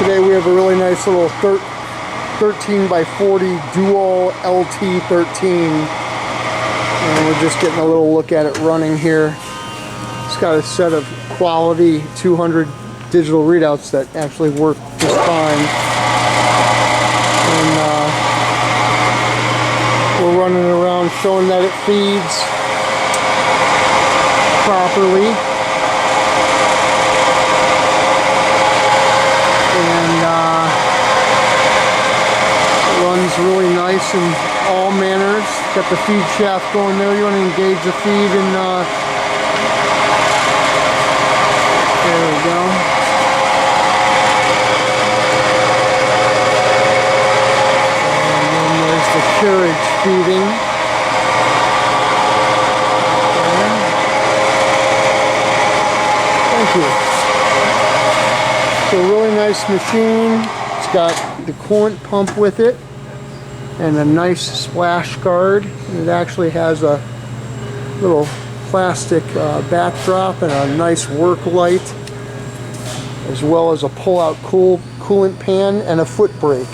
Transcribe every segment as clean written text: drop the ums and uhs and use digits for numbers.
today we have a really nice little 13 by 40 dual LT13, and we're just getting a little look at it running here. It's got a set of quality 200 digital readouts that actually work just fine, and we're running around showing that it feeds properly, and it runs really nice in all manners. Got the feed shaft going there. You want to engage the feed, and there we go. And then there's the carriage feeding. Thank you. So really nice machine. It's got the coolant pump with it and a nice splash guard. It actually has a little plastic backdrop and a nice work light, as well as a pull-out coolant pan and a foot brake.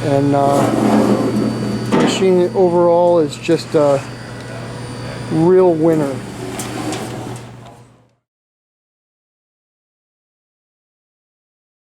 And the machine overall is just a real winner.